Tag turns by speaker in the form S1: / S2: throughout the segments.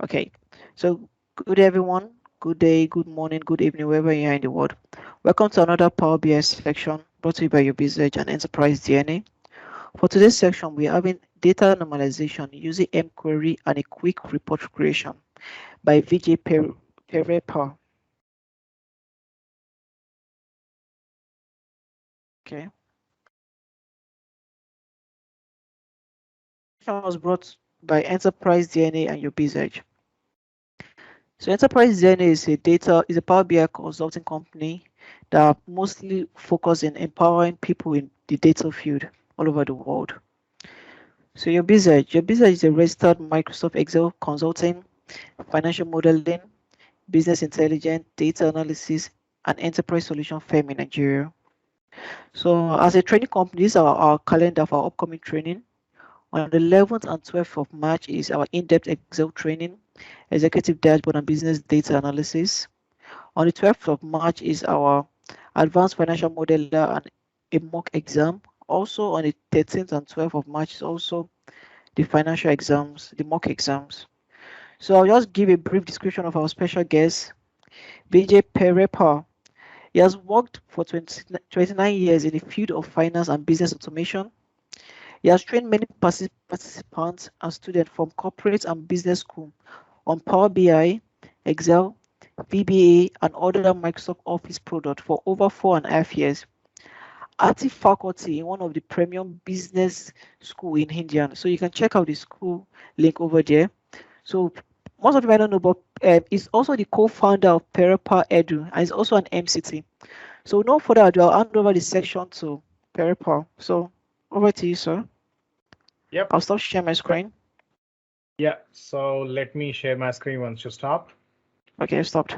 S1: Okay, so good day, everyone. Good day, good morning, good evening, wherever you are in the world. Welcome to another Power BI section brought to you by UrBizEdge and Enterprise DNA. For today's section, we're having data normalization using mQuery and a quick report creation by Vijay Perepa. Okay, section was brought by Enterprise DNA and UrBizEdge. So Enterprise DNA is a Power BI consulting company that mostly focus in empowering people in the data field all over the world. So your BizEdge is a registered Microsoft Excel consulting, financial modeling, business intelligence, data analysis, and enterprise solution firm in Nigeria. So as a training company, these are our calendar for our upcoming training. On the 11th and 12th of March is our in-depth Excel training, executive dashboard and business data analysis. On the 12th of March is our advanced financial modeler and a mock exam. Also on the 13th and 12th of March is also the financial exams, the mock exams. So I'll just give a brief description of our special guest, Vijay Perepa. He has worked for 29 years in the field of finance and business automation. He has trained many participants and students from corporate and business school on Power BI, Excel, VBA, and other Microsoft Office products for over 4.5 years. Active faculty in one of the premium business school in India. So you can check out the school link over there. So most of you might not know, but he's also the co-founder of PerepaEdu and is also an MCT. So no further ado, I'll hand over the section to Perepa. So over to you, sir.
S2: Yep.
S1: I'll stop sharing my screen.
S2: Yeah, so let me share my screen once you stop.
S1: Okay, I've stopped.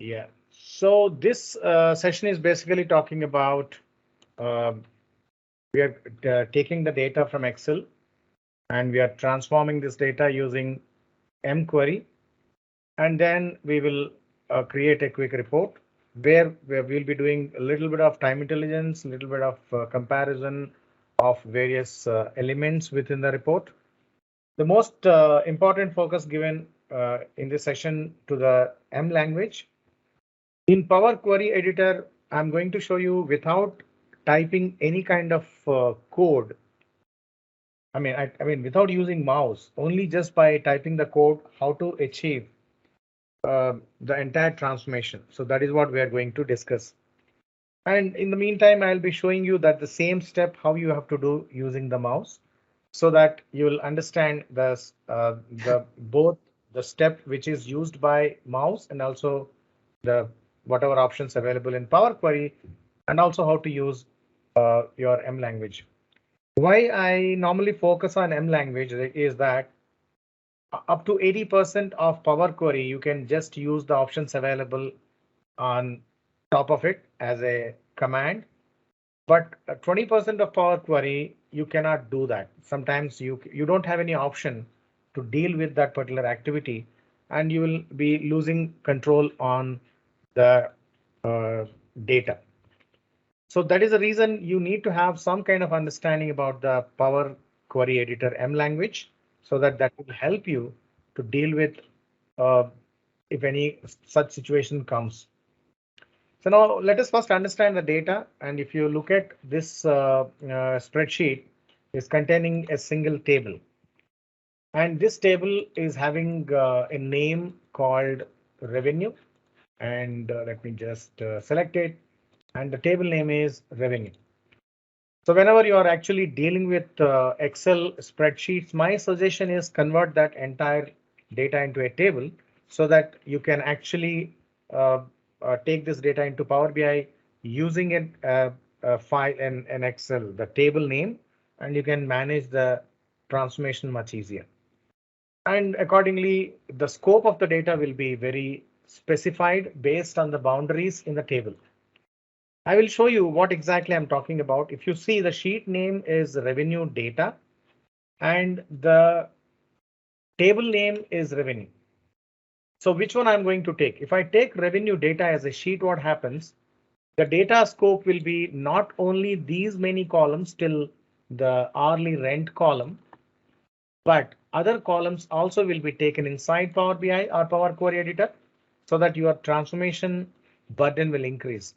S2: Yeah, so this session is basically talking about we are taking the data from Excel and we are transforming this data using mQuery, and then we will create a quick report where we'll be doing a little bit of time intelligence, a little bit of comparison of various elements within the report. The most important focus given in this session to the M language. In Power Query Editor, I'm going to show you without typing any kind of code. I mean, without using mouse, only just by typing the code, how to achieve the entire transformation. So that is what we are going to discuss. And in the meantime, I'll be showing you that the same step, how you have to do using the mouse, so that you will understand the both the step which is used by mouse and also the whatever options available in Power Query, and also how to use your M language. Why I normally focus on M language is that up to 80% of Power Query, you can just use the options available on top of it as a command. But 20% of Power Query, you cannot do that. Sometimes you don't have any option to deal with that particular activity, and you will be losing control on the data. So that is the reason you need to have some kind of understanding about the Power Query Editor M language, so that will help you to deal with if any such situation comes. So now let us first understand the data. And if you look at this spreadsheet, is containing a single table. And this table is having a name called revenue. And let me just select it. And the table name is revenue. So whenever you are actually dealing with Excel spreadsheets, my suggestion is convert that entire data into a table so that you can actually take this data into Power BI using a file in Excel, the table name, and you can manage the transformation much easier. And accordingly, the scope of the data will be very specified based on the boundaries in the table. I will show you what exactly I'm talking about. If you see, the sheet name is revenue data and the table name is revenue. So which one I'm going to take? If I take revenue data as a sheet, what happens? The data scope will be not only these many columns till the hourly rent column, but other columns also will be taken inside Power BI or Power Query Editor so that your transformation burden will increase.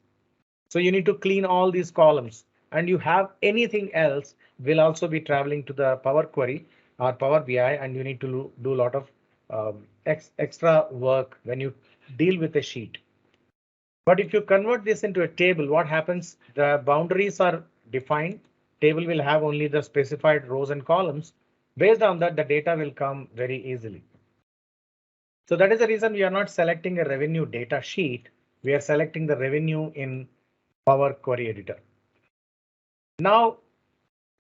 S2: So you need to clean all these columns, and you have anything else will also be traveling to the Power Query or Power BI, and you need to do a lot of extra work when you deal with a sheet. But if you convert this into a table, what happens? The boundaries are defined. Table will have only the specified rows and columns. Based on that, the data will come very easily. So that is the reason we are not selecting a revenue data sheet. We are selecting the revenue in Power Query Editor. Now,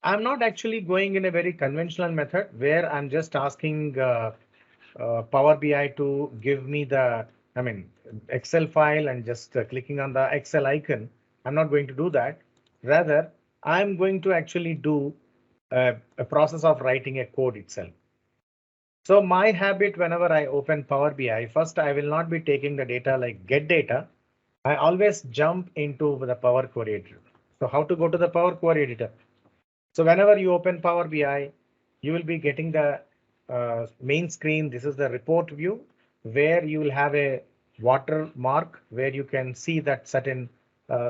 S2: I'm not actually going in a very conventional method where I'm just asking Power BI to give me the, Excel file and just clicking on the Excel icon. I'm not going to do that. Rather, I'm going to actually do a process of writing a code itself. So my habit whenever I open Power BI, first I will not be taking the data like get data. I always jump into the Power Query Editor. So how to go to the Power Query Editor? So whenever you open Power BI, you will be getting the main screen. This is the report view where you will have a watermark where you can see that certain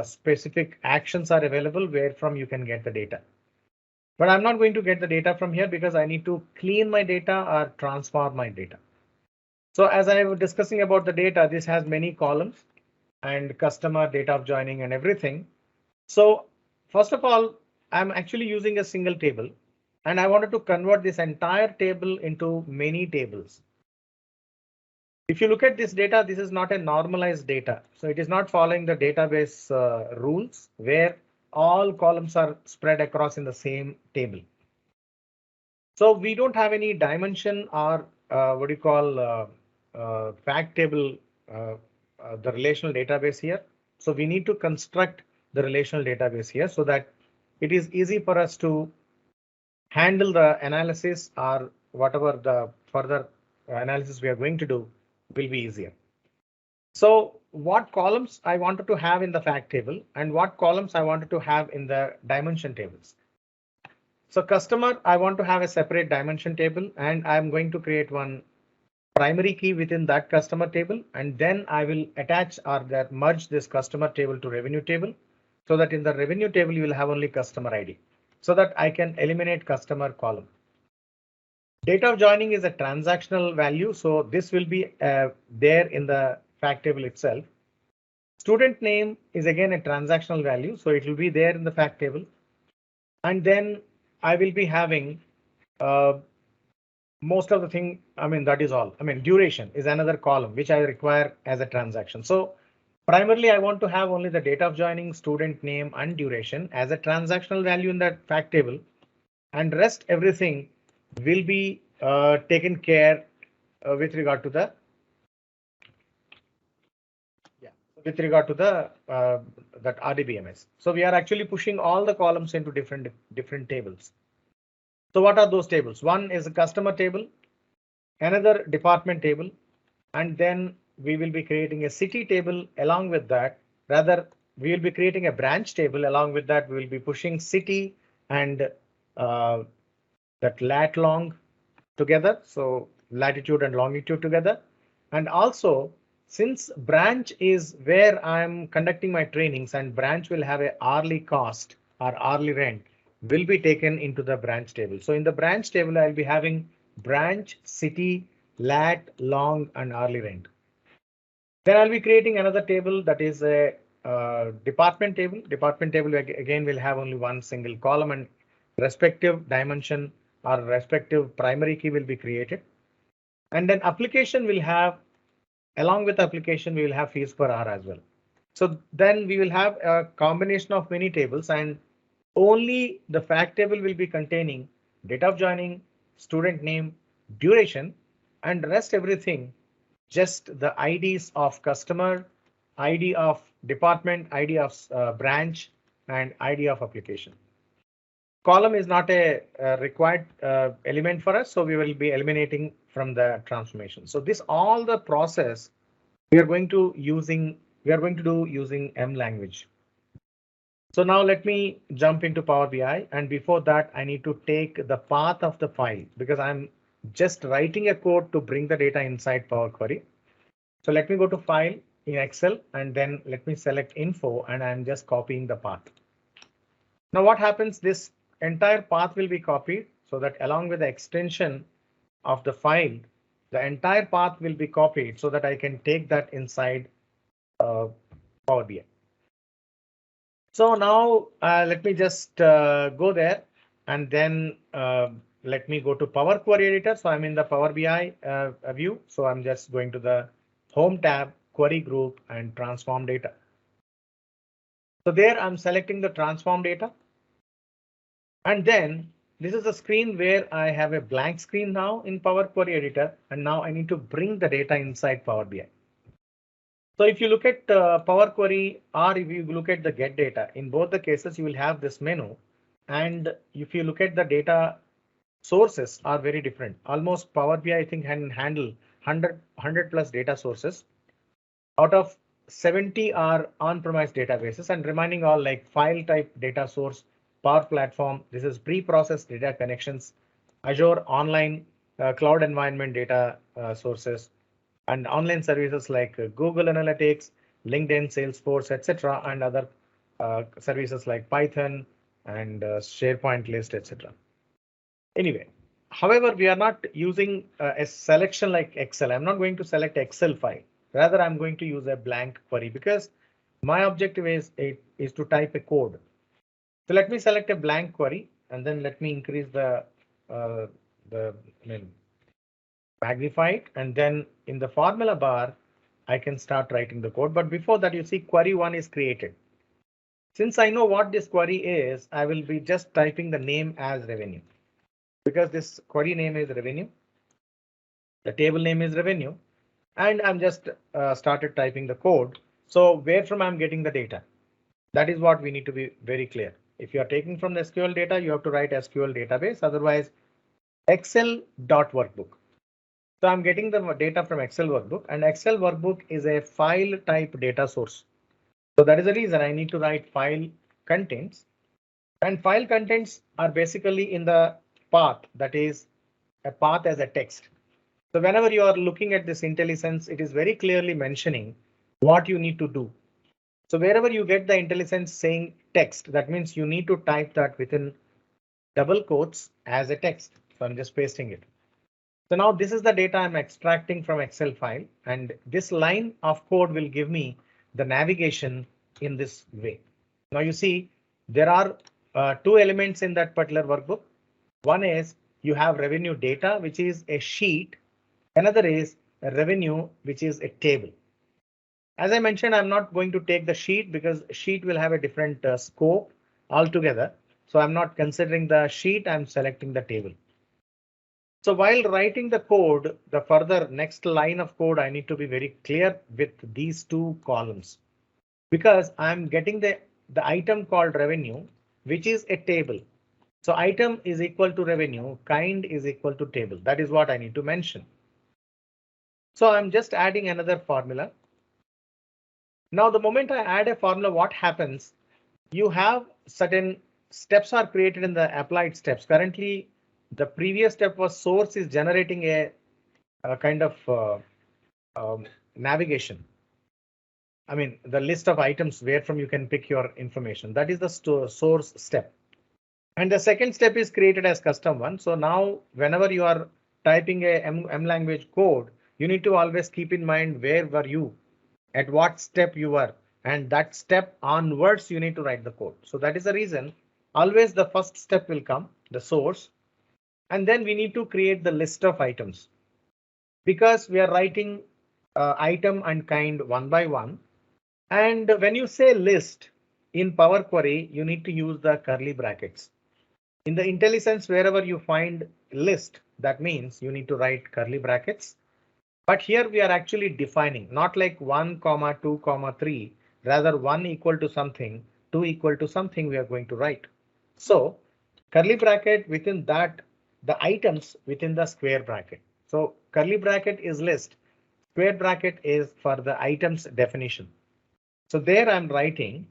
S2: specific actions are available where from you can get the data. But I'm not going to get the data from here because I need to clean my data or transform my data. So as I was discussing about the data, this has many columns and customer data of joining and everything. So first of all, I'm actually using a single table and I wanted to convert this entire table into many tables. If you look at this data, this is not a normalized data. So it is not following the database rules where all columns are spread across in the same table. So we don't have any dimension or what do you call fact table, the relational database here. So we need to construct the relational database here so that it is easy for us to handle the analysis or whatever the further analysis we are going to do will be easier. So what columns I wanted to have in the fact table and what columns I wanted to have in the dimension tables. So customer, I want to have a separate dimension table and I'm going to create one primary key within that customer table. And then I will attach or merge this customer table to revenue table so that in the revenue table, you will have only customer ID so that I can eliminate customer column. Date of joining is a transactional value. So this will be there in the fact table itself. Student name is again a transactional value. So it will be there in the fact table. And then I will be having most of the thing, that is all. Duration is another column which I require as a transaction. So primarily, I want to have only the date of joining, student name and duration as a transactional value in that fact table. And rest everything will be taken care with regard to the that RDBMS. So we are actually pushing all the columns into different tables. So what are those tables? One is a customer table, another department table, and then we will be creating a city table along with that. Rather, we will be creating a branch table along with that. We will be pushing city and that lat long together. So latitude and longitude together. And also, since branch is where I'm conducting my trainings and branch will have a hourly cost or hourly rent will be taken into the branch table. So in the branch table, I'll be having branch, city, lat, long, and hourly rent. Then I'll be creating another table that is a department table. Department table again will have only one single column and respective dimension or respective primary key will be created. And then application will have, along with application, we will have fees per hour as well. So then we will have a combination of many tables and only the fact table will be containing date of joining, student name, duration, and rest everything just the IDs of customer, ID of department, ID of branch, and ID of application. Column is not a required element for us, so we will be eliminating from the transformation. So this all the process we are going to do using M language. So now let me jump into Power BI, and before that I need to take the path of the file because I'm just writing a code to bring the data inside Power Query. So let me go to File in Excel and then let me select Info and I'm just copying the path. Now what happens? This entire path will be copied so that along with the extension of the file, the entire path will be copied so that I can take that inside Power BI. So now let me just go there and then let me go to Power Query Editor. So I'm in the Power BI view. So I'm just going to the Home tab, Query Group and Transform Data. So there I'm selecting the transform data. And then this is a screen where I have a blank screen now in Power Query Editor. And now I need to bring the data inside Power BI. So if you look at Power Query or if you look at the get data, in both the cases, you will have this menu. And if you look at the data sources are very different. Almost Power BI, I think, can handle 100 plus data sources. Out of 70 are on-premise databases and remaining all like file type data source, Power Platform. This is pre-processed data connections, Azure online cloud environment data sources, and online services like Google Analytics, LinkedIn, Salesforce, etc., and other services like Python and SharePoint list, etc. Anyway, however, we are not using a selection like Excel. I'm not going to select Excel file. Rather, I'm going to use a blank query because my objective is to type a code. So let me select a blank query and then let me increase uh, the magnify it, and then in the formula bar, I can start writing the code. But before that, you see query one is created. Since I know what this query is, I will be just typing the name as revenue because this query name is revenue. The table name is revenue, and I'm just started typing the code. So where from I'm getting the data? That is what we need to be very clear. If you are taking from the SQL data, you have to write SQL database, otherwise Excel.workbook. So I'm getting the data from Excel workbook, and Excel workbook is a file type data source. So that is the reason I need to write file contents, and file contents are basically in the path, that is a path as a text. So whenever you are looking at this IntelliSense, it is very clearly mentioning what you need to do. So wherever you get the IntelliSense saying text, that means you need to type that within double quotes as a text. So I'm just pasting it. So now this is the data I'm extracting from Excel file, and this line of code will give me the navigation in this way. Now you see there are two elements in that particular workbook. One is you have revenue data, which is a sheet. Another is a revenue, which is a table. As I mentioned, I'm not going to take the sheet because sheet will have a different scope altogether. So I'm not considering the sheet, I'm selecting the table. So while writing the code, the further next line of code, I need to be very clear with these two columns because I'm getting the item called revenue, which is a table. So item is equal to revenue, kind is equal to table. That is what I need to mention. So I'm just adding another formula. Now, the moment I add a formula, what happens? You have certain steps are created in the applied steps. Currently, the previous step was source is generating a kind of navigation. I mean, the list of items where from you can pick your information. That is the source step. And the second step is created as custom one. So now whenever you are typing a M language code, you need to always keep in mind where were you, at what step you were, and that step onwards you need to write the code. So that is the reason always the first step will come, the source, and then we need to create the list of items because we are writing item and kind one by one. And when you say list in Power Query, you need to use the curly brackets. In the IntelliSense, wherever you find list, that means you need to write curly brackets. But here we are actually defining, not like 1, 2, 3, rather 1 equal to something, 2 equal to something we are going to write. So curly bracket within that, the items within the square bracket. So curly bracket is list, square bracket is for the items definition. So there I'm writing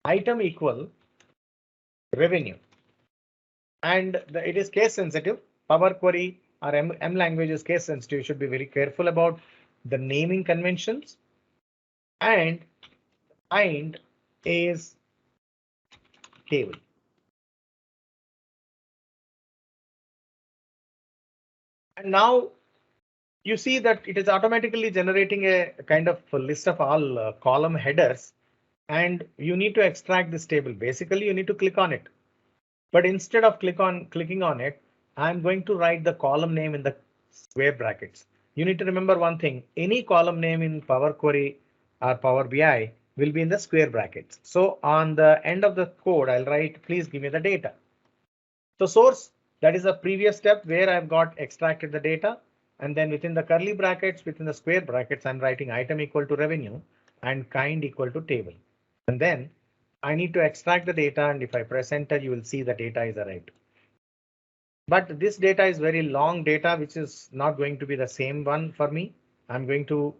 S2: item equal revenue. And it is case sensitive. Power Query our M language is case sensitive. You should be very careful about the naming conventions, and kind is table. And now you see that it is automatically generating a kind of a list of all column headers, and you need to extract this table. Basically, you need to click on it. But instead of clicking on it, I'm going to write the column name in the square brackets. You need to remember one thing, any column name in Power Query or Power BI will be in the square brackets. So on the end of the code, I'll write, please give me the data. So source, that is a previous step where I've got extracted the data. And then within the curly brackets, within the square brackets, I'm writing item equal to revenue and kind equal to table. And then I need to extract the data, and if I press enter, you will see the data is arrived. But this data is very long data, which is not going to be the same one for me. I'm going to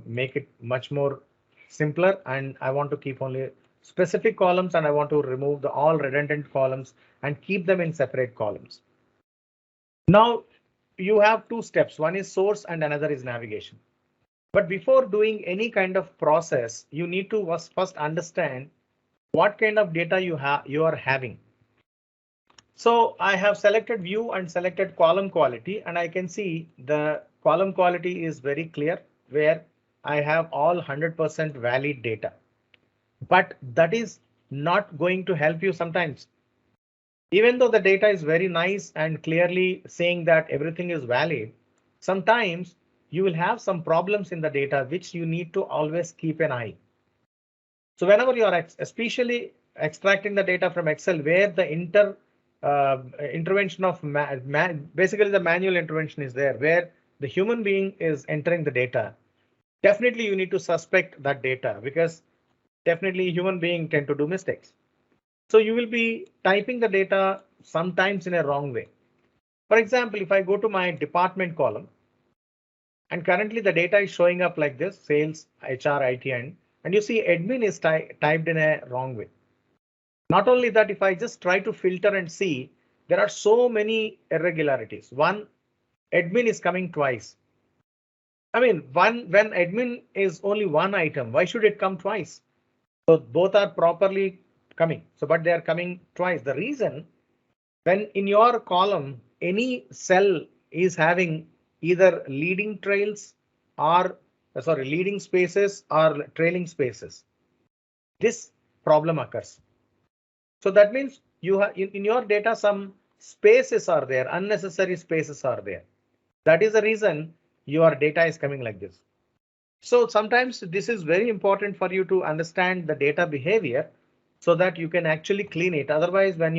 S2: make it much more simpler, and I want to keep only specific columns, and I want to remove the all redundant columns and keep them in separate columns. Now you have two steps. One is source and another is navigation. But before doing any kind of process, you need to first understand what kind of data you are having. So I have selected view and selected column quality, and I can see the column quality is very clear where I have all 100% valid data. But that is not going to help you sometimes. Even though the data is very nice and clearly saying that everything is valid, sometimes you will have some problems in the data which you need to always keep an eye. So whenever you are especially extracting the data from Excel, where the intervention of basically the manual intervention is there, where the human being is entering the data, definitely you need to suspect that data, because definitely human being tend to do mistakes. So you will be typing the data sometimes in a wrong way. For example, if I go to my department column, and currently the data is showing up like this, sales, HR, IT, and you see admin is typed in a wrong way. Not only that, if I just try to filter and see, there are so many irregularities. One, admin is coming twice. I mean, when admin is only one item, why should it come twice? So both are properly coming. So, but they are coming twice. The reason, when in your column, any cell is having either leading trails or leading spaces or trailing spaces, this problem occurs. So that means you have in your data some spaces are there, unnecessary spaces are there. That is the reason your data is coming like this. So sometimes this is very important for you to understand the data behavior so that you can actually clean it. Otherwise, when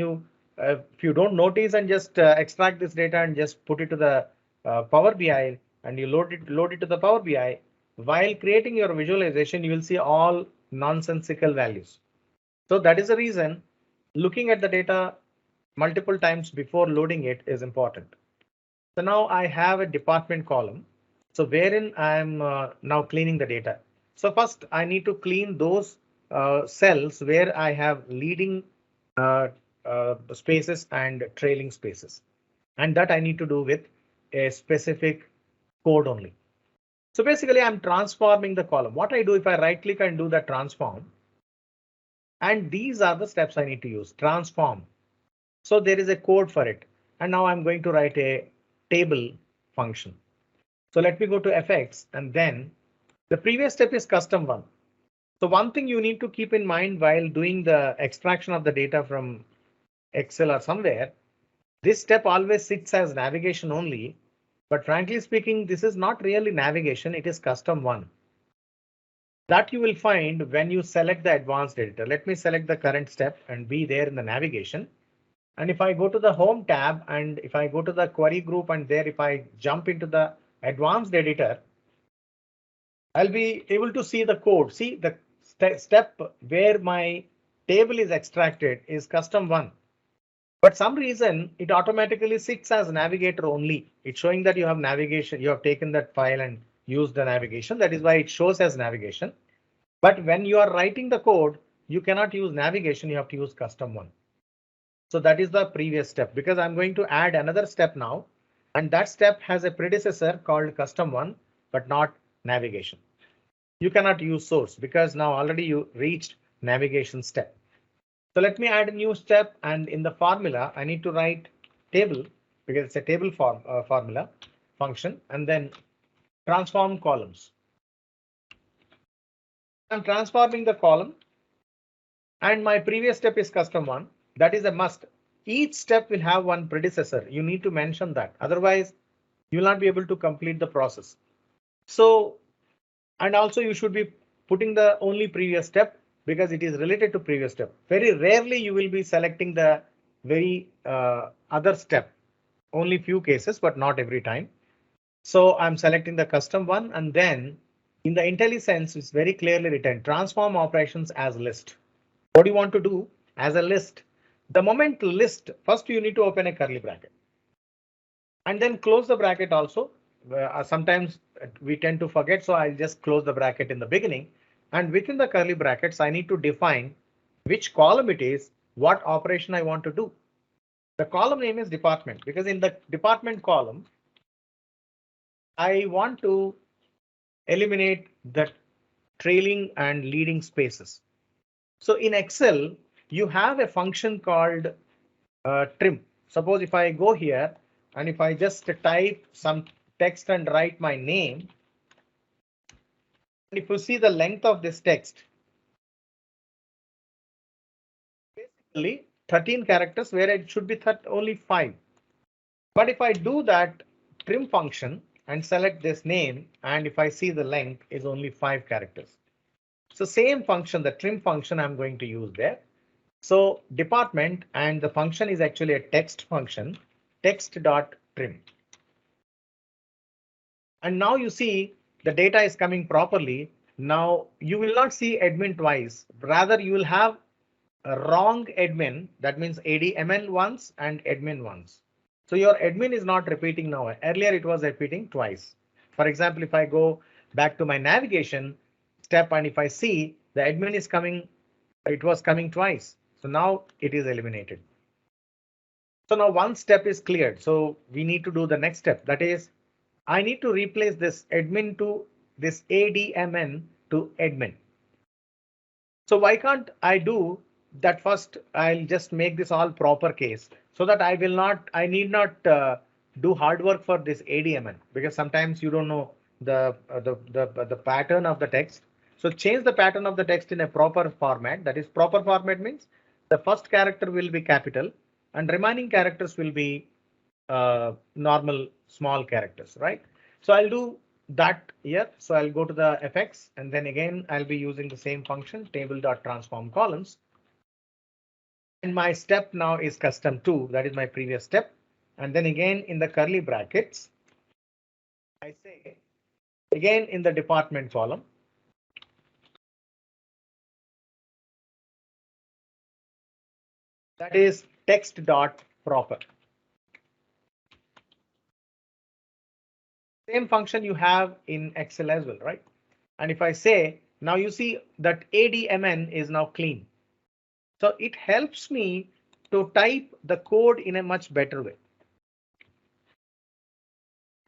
S2: if you don't notice and just extract this data and just put it to the Power BI and you load it to the Power BI, while creating your visualization, you will see all nonsensical values. So that is the reason looking at the data multiple times before loading it is important. So now I have a department column. So wherein I'm now cleaning the data. So first I need to clean those cells where I have leading spaces and trailing spaces. And that I need to do with a specific code only. So basically I'm transforming the column. What I do, if I right click and do the transform, and these are the steps I need to use, transform. So there is a code for it. And now I'm going to write a table function. So let me go to FX, and then the previous step is custom one. So one thing you need to keep in mind while doing the extraction of the data from Excel or somewhere, this step always sits as navigation only. But frankly speaking, this is not really navigation, it is custom one. That you will find when you select the advanced editor. Let me select the current step and be there in the navigation. And if I go to the home tab and if I go to the query group and there, if I jump into the advanced editor, I'll be able to see the code. See the step where my table is extracted is custom one. But some reason it automatically sits as navigator only. It's showing that you have navigation. You have taken that file and used the navigation. That is why it shows as navigation. But when you are writing the code, you cannot use navigation. You have to use custom one. So that is the previous step, because I'm going to add another step now. And that step has a predecessor called custom one, but not navigation. You cannot use source because now already you reached navigation step. So let me add a new step, and in the formula, I need to write table because it's a table formula function, and then transform columns. I'm transforming the column, and my previous step is custom one. That is a must. Each step will have one predecessor. You need to mention that. Otherwise, you will not be able to complete the process. So, and also you should be putting the only previous step because it is related to previous step. Very rarely you will be selecting the very other step. Only few cases, but not every time. So I'm selecting the custom one, and then in the IntelliSense it's very clearly written transform operations as list. What do you want to do as a list? The moment list, first you need to open a curly bracket and then close the bracket also. Sometimes we tend to forget, so I'll just close the bracket in the beginning. And within the curly brackets, I need to define which column it is, what operation I want to do. The column name is department because in the department column, I want to eliminate the trailing and leading spaces. So in Excel, you have a function called trim. Suppose if I go here and if I just type some text and write my name, and if you see the length of this text, basically 13 characters where it should be only 5. But if I do that trim function and select this name, and if I see the length is only 5 characters. So same function, the trim function I'm going to use there. So department, and the function is actually a text function, text.trim. And now you see the data is coming properly. Now you will not see admin twice. Rather, you will have a wrong admin. That means ADMN once and admin once. So your admin is not repeating now. Earlier it was repeating twice. For example, if I go back to my navigation step and if I see the admin is coming, it was coming twice. So now it is eliminated. So now one step is cleared. So we need to do the next step. That is, I need to replace this admin to this ADMN to admin. So why can't I do that first? I'll just make this all proper case so that I need not do hard work for this ADMN because sometimes you don't know the pattern of the text. So change the pattern of the text in a proper format. That is, proper format means the first character will be capital and remaining characters will be normal small characters, right? So I'll do that here. So I'll go to the FX and then again I'll be using the same function table.transform columns. And my step now is custom 2. That is my previous step. And then again in the curly brackets, I say again in the department column. That is text.proper. Same function you have in Excel as well, right? And if I say now you see that ADMN is now clean. So it helps me to type the code in a much better way.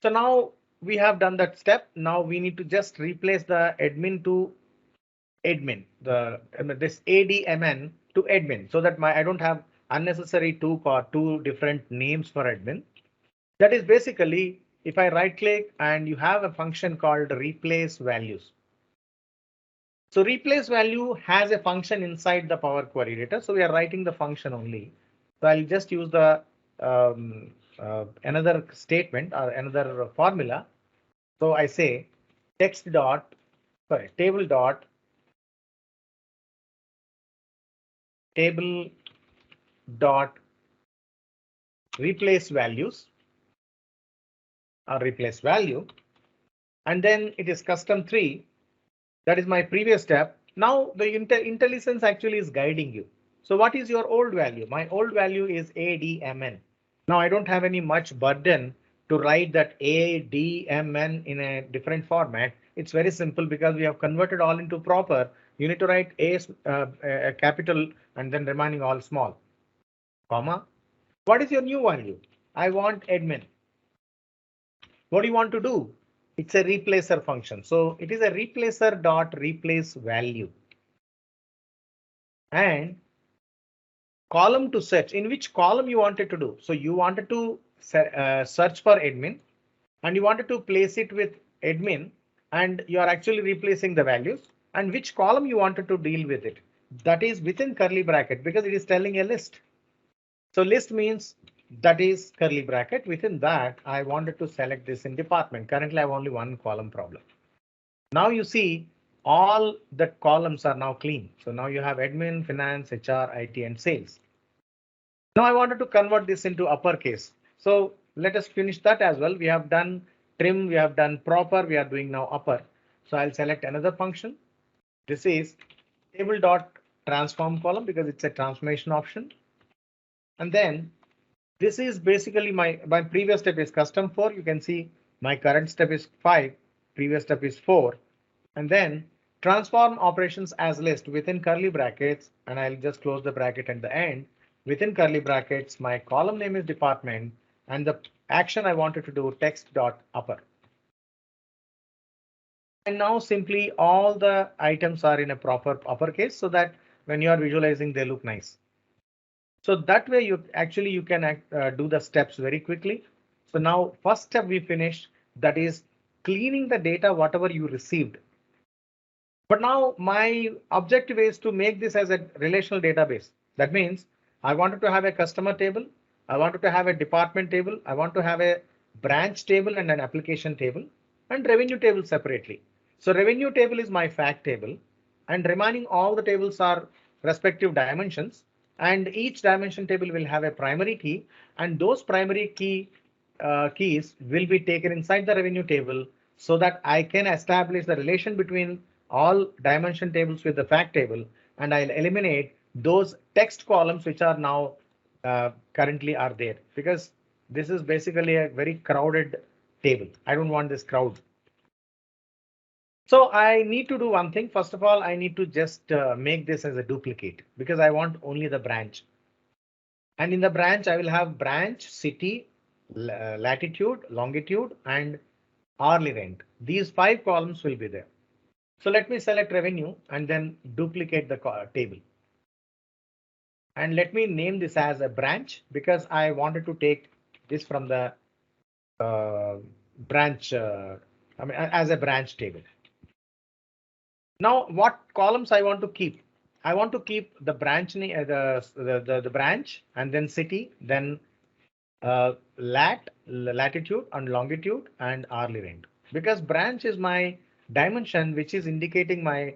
S2: So now we have done that step. Now we need to just replace the admin to admin, this ADMN to admin, so that I don't have unnecessary two different names for admin. That is basically if I right click and you have a function called replace values. So replace value has a function inside the Power Query data. So we are writing the function only. So I'll just use the another statement or another formula. So I say table dot replace values or replace value, and then it is custom 3. That is my previous step. Now the IntelliSense actually is guiding you. So what is your old value? My old value is ADMN. Now I don't have any much burden to write that ADMN in a different format. It's very simple because we have converted all into proper. You need to write a capital and then remaining all small, comma. What is your new value? I want admin. What do you want to do? It's a replacer function. So it is a replacer dot replace value and column to search. In which column you wanted to do? So you wanted to search for admin and you wanted to place it with admin and you are actually replacing the values and which column you wanted to deal with it. That is within curly bracket because it is telling a list. So list means that is curly bracket. Within that, I wanted to select this in department. Currently, I have only one column problem. Now you see all the columns are now clean. So now you have admin, finance, HR, IT, and sales. Now I wanted to convert this into uppercase. So let us finish that as well. We have done trim, we have done proper, we are doing now upper. So I'll select another function. This is table dot transform column because it's a transformation option. And then this is basically my previous step is custom 4. You can see my current step is 5, previous step is 4. And then transform operations as list within curly brackets. And I'll just close the bracket at the end. Within curly brackets, my column name is department and the action I wanted to do text dot upper. And now simply all the items are in a proper uppercase so that when you are visualizing, they look nice. So that way you can do the steps very quickly. So now first step we finished, that is cleaning the data, whatever you received. But now my objective is to make this as a relational database. That means I wanted to have a customer table. I wanted to have a department table. I want to have a branch table and an application table and revenue table separately. So revenue table is my fact table and remaining all the tables are respective dimensions. And each dimension table will have a primary key and those primary keys will be taken inside the revenue table so that I can establish the relation between all dimension tables with the fact table and I'll eliminate those text columns which are now currently are there because this is basically a very crowded table. I don't want this crowd. So I need to do one thing. First of all, I need to just make this as a duplicate because I want only the branch. And in the branch, I will have branch, city, latitude, longitude, and hourly rent. These 5 columns will be there. So let me select revenue and then duplicate the table. And let me name this as a branch because I wanted to take this from the branch, as a branch table. Now, what columns I want to keep? I want to keep the branch name, the branch, and then city, then latitude and longitude and hourly rent. Because branch is my dimension, which is indicating my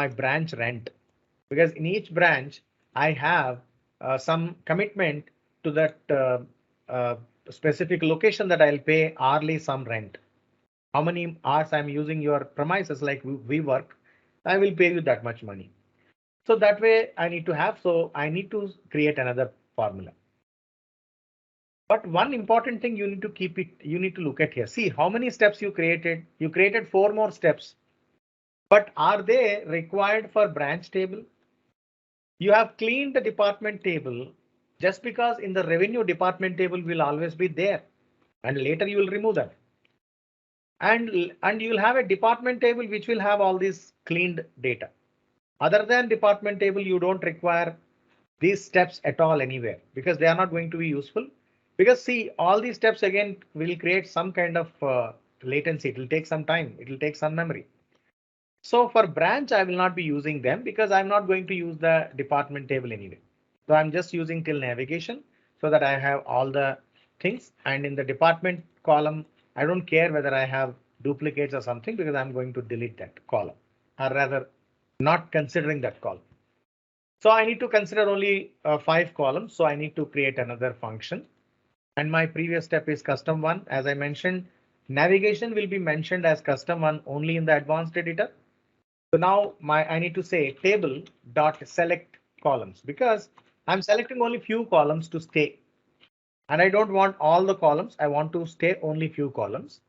S2: branch rent. Because in each branch, I have some commitment to that specific location that I'll pay hourly some rent. How many hours I'm using your premises, like we work, I will pay you that much money. So that way I need to have, so I need to create another formula. But one important thing you need to keep it, you need to look at here. See how many steps you created. You created 4 more steps. But are they required for branch table? You have cleaned the department table just because in the revenue department table will always be there. And later you will remove that. And you will have a department table which will have all this cleaned data. Other than department table, you don't require these steps at all anywhere because they are not going to be useful. Because see, all these steps again will create some kind of latency. It will take some time. It will take some memory. So for branch, I will not be using them because I'm not going to use the department table anyway. So I'm just using till navigation so that I have all the things. And in the department column, I don't care whether I have duplicates or something because I'm going to delete that column or rather not considering that column. So I need to consider only 5 columns. So I need to create another function. And my previous step is custom 1. As I mentioned, navigation will be mentioned as custom 1 only in the advanced editor. So now I need to say table dot select columns because I'm selecting only few columns to stay. And I don't want all the columns. I want to stay only few columns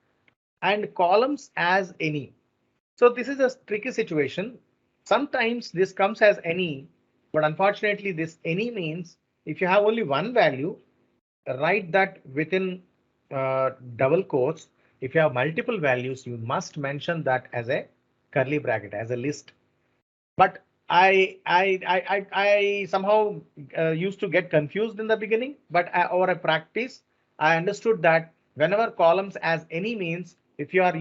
S2: and columns as any. So this is a tricky situation. Sometimes this comes as any, but unfortunately this any means if you have only one value, write that within double quotes if you have multiple values, you must mention that as a curly bracket, as a list. But I somehow used to get confused in the beginning, but over a practice, I understood that whenever columns as any means, if you are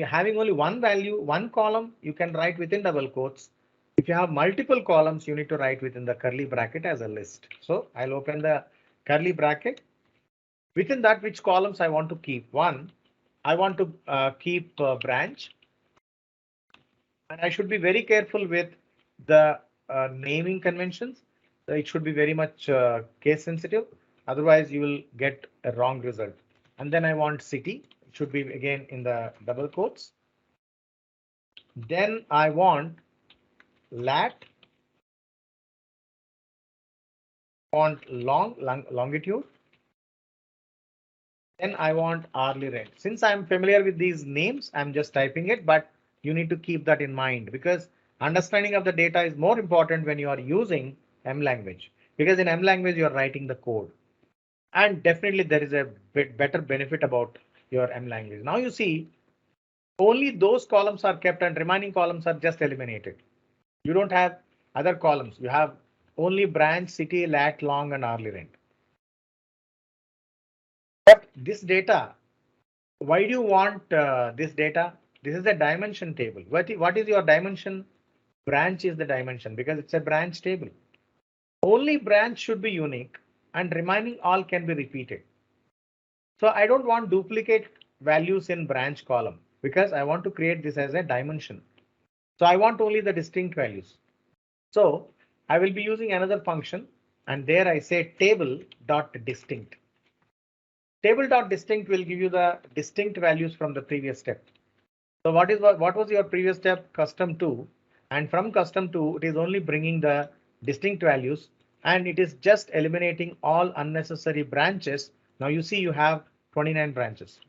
S2: having only one value, one column, you can write within double quotes. If you have multiple columns, you need to write within the curly bracket as a list. So I'll open the curly bracket. Within that, which columns I want to keep? One, I want to keep branch. And I should be very careful with the naming conventions. It should be very much case sensitive. Otherwise, you will get a wrong result. And then I want city. It should be again in the double quotes. Then I want lat, longitude. Then I want hourly rate. Since I'm familiar with these names, I'm just typing it, but you need to keep that in mind because understanding of the data is more important when you are using M language, because in M language you are writing the code. And definitely there is a bit better benefit about your M language. Now you see only those columns are kept and remaining columns are just eliminated. You don't have other columns. You have only branch, city, lat, long, and hourly rent. But this data, why do you want this data? This is a dimension table. What is your dimension? Branch is the dimension because it's a branch table. Only branch should be unique and remaining all can be repeated. So I don't want duplicate values in branch column because I want to create this as a dimension. So I want only the distinct values. So I will be using another function and there I say table.distinct. Table.distinct will give you the distinct values from the previous step. So what was your previous step? Custom 2, and from custom 2 it is only bringing the distinct values and it is just eliminating all unnecessary branches. Now you see you have 29 branches,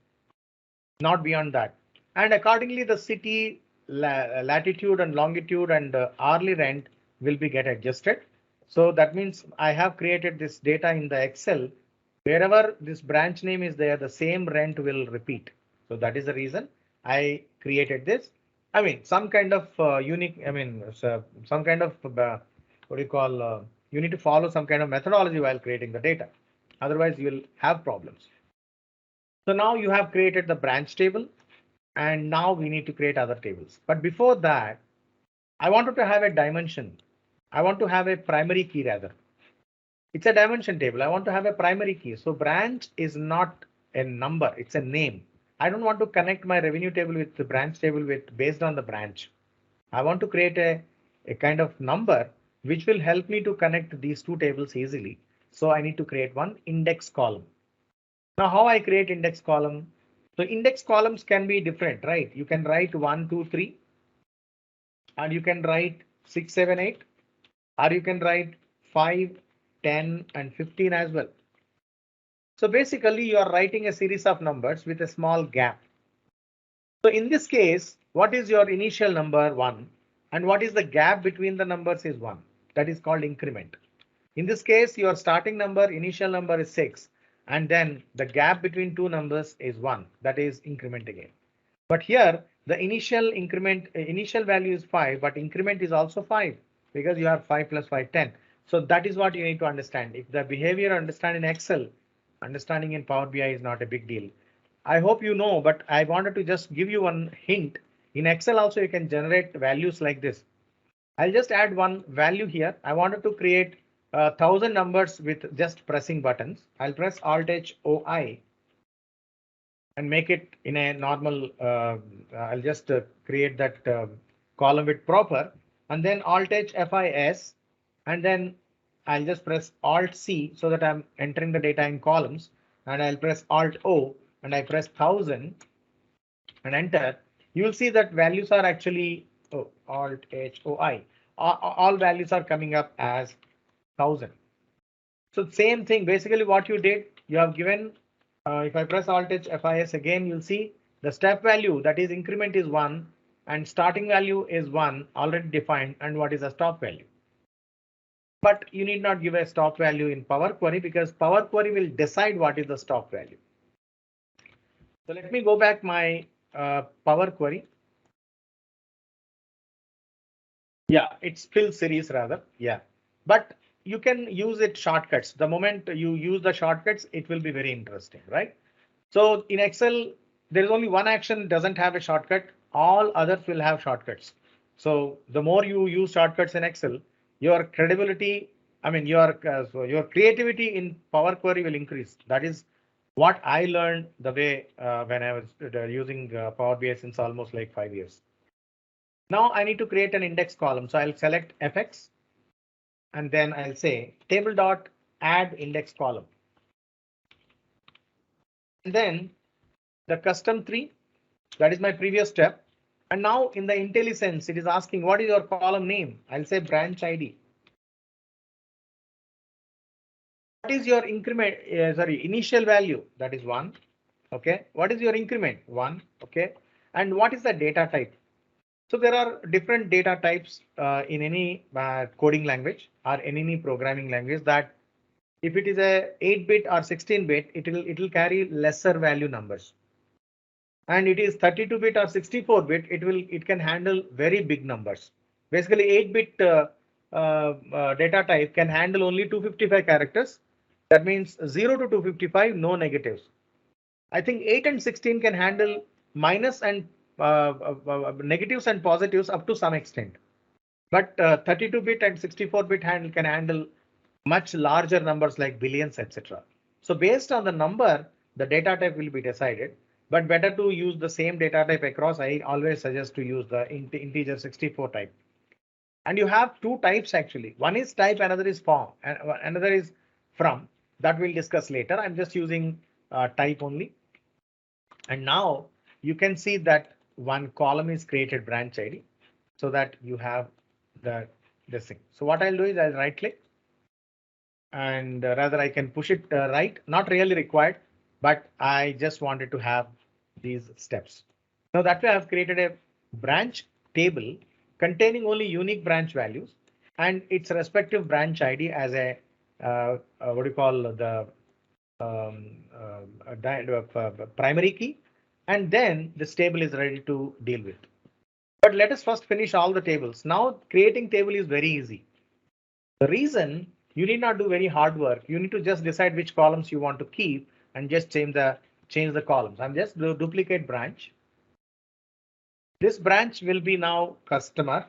S2: not beyond that. And accordingly the city latitude and longitude and hourly rent will be get adjusted. So that means I have created this data in the Excel. Wherever this branch name is there, the same rent will repeat. So that is the reason I created this. I mean, some kind of unique, I mean, some kind of what do you call, you need to follow some kind of methodology while creating the data. Otherwise, you will have problems. So now you have created the branch table and now we need to create other tables. But before that, I wanted to have a dimension. I want to have a primary key rather. It's a dimension table. I want to have a primary key. So branch is not a number, it's a name. I don't want to connect my revenue table with the branch table with based on the branch. I want to create a kind of number which will help me to connect these two tables easily. So I need to create one index column. Now how I create index column? So index columns can be different, right? You can write 1, 2, 3, and you can write 6, 7, 8, or you can write 5, 10, and 15 as well. So basically you are writing a series of numbers with a small gap. So in this case, what is your initial number 1 and what is the gap between the numbers is 1. That is called increment. In this case, your starting number, initial number is 6 and then the gap between two numbers is 1. That is increment again. But here the initial increment, initial value is 5, but increment is also 5 because you have 5 plus 5, 10. So that is what you need to understand. If the behavior understand in Excel, understanding in Power BI is not a big deal. I hope you know, but I wanted to just give you one hint. In Excel also you can generate values like this. I'll just add one value here. I wanted to create 1,000 numbers with just pressing buttons. I'll press Alt H O I and make it in a normal. I'll just create that column with proper and then Alt H FIS and then I'll just press Alt C so that I'm entering the data in columns and I'll press Alt O and I press 1,000 and enter. You will see that values are actually Alt H O I. All values are coming up as 1,000. So same thing, basically what you did, you have given, if I press Alt H FIS again, you'll see the step value, that is increment is 1 and starting value is 1 already defined and what is a stop value. But you need not give a stop value in Power Query because Power Query will decide what is the stop value. So let me go back my Power Query. Yeah, it's fill series rather. Yeah, but you can use it shortcuts. The moment you use the shortcuts, it will be very interesting, right? So in Excel, there is only one action doesn't have a shortcut. All others will have shortcuts. So the more you use shortcuts in Excel, your credibility, I mean your creativity in Power Query will increase. That is what I learned the way when I was using Power BI since almost like 5 years. Now I need to create an index column. So I'll select FX and then I'll say table dot add index column. And then the custom 3, that is my previous step. And now in the IntelliSense, it is asking what is your column name? I'll say branch ID. What is your increment? Initial value? That is 1. Okay. What is your increment? 1. Okay. And what is the data type? So there are different data types in any coding language or in any programming language that if it is a 8-bit or 16-bit, it will carry lesser value numbers. And it is 32-bit or 64-bit, it can handle very big numbers. Basically, 8-bit data type can handle only 255 characters. That means 0 to 255, no negatives. I think 8 and 16 can handle minus and negatives and positives up to some extent. But 32-bit and 64-bit can handle much larger numbers like billions, etc. So based on the number, the data type will be decided. But better to use the same data type across. I always suggest to use the integer 64 type. And you have two types actually. One is type, another is form, and another is from. That we'll discuss later. I'm just using type only. And now you can see that one column is created branch ID so that you have this thing. So what I'll do is I'll right click and rather I can push it right, not really required, but I just wanted to have these steps. Now that way I have created a branch table containing only unique branch values and its respective branch ID as a what do you call the primary key, and then this table is ready to deal with. But let us first finish all the tables. Now creating table is very easy. The reason you need not do very hard work. You need to just decide which columns you want to keep and just change the columns. I'm just duplicate branch. This branch will be now customer.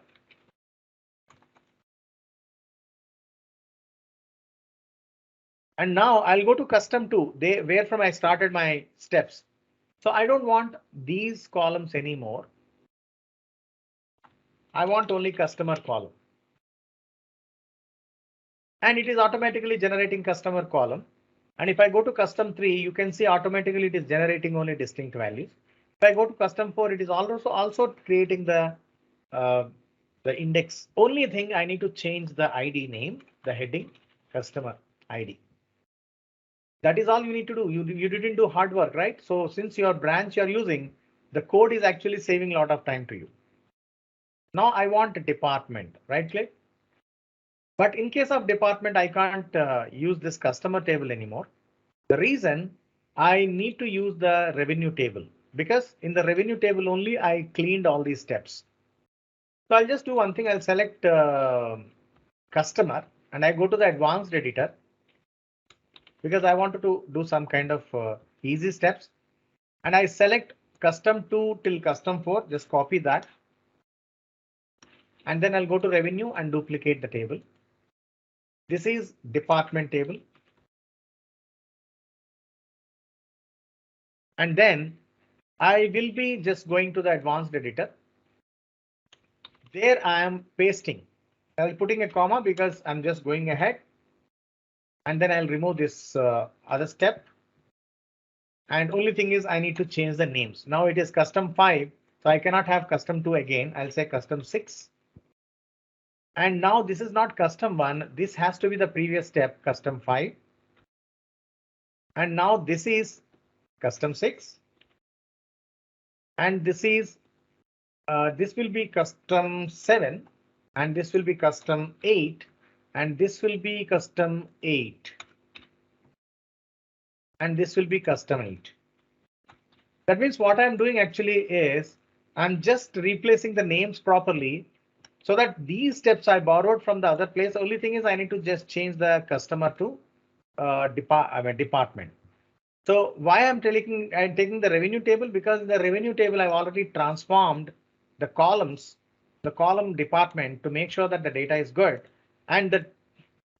S2: And now I'll go to custom 2, where from I started my steps. So I don't want these columns anymore. I want only customer column. And it is automatically generating customer column. And if I go to custom 3, you can see automatically it is generating only distinct values. If I go to custom 4, it is also creating the index. Only thing I need to change the ID name, the heading, customer ID. That is all you need to do. You didn't do hard work, right? So since your branch you're using, the code is actually saving a lot of time to you. Now I want a department, right click. But in case of department, I can't use this customer table anymore. The reason I need to use the revenue table because in the revenue table only I cleaned all these steps. So I'll just do one thing. I'll select customer and I go to the advanced editor because I wanted to do some kind of easy steps. And I select custom 2 till custom 4. Just copy that. And then I'll go to revenue and duplicate the table. This is department table. And then I will be just going to the advanced editor. There I am pasting. I'll putting a comma because I'm just going ahead. And then I'll remove this other step. And only thing is I need to change the names. Now it is custom 5. So I cannot have custom 2 again. I'll say custom 6. And now this is not custom 1. This has to be the previous step, custom 5. And now this is custom 6. And this is this will be custom 7. And this will be custom 8. And this will be custom 8. And this will be custom 8. That means what I'm doing actually is I'm just replacing the names properly so that these steps I borrowed from the other place. Only thing is I need to just change the customer to department. So why I'm taking the revenue table, because in the revenue table I've already transformed the columns, the column department, to make sure that the data is good. And the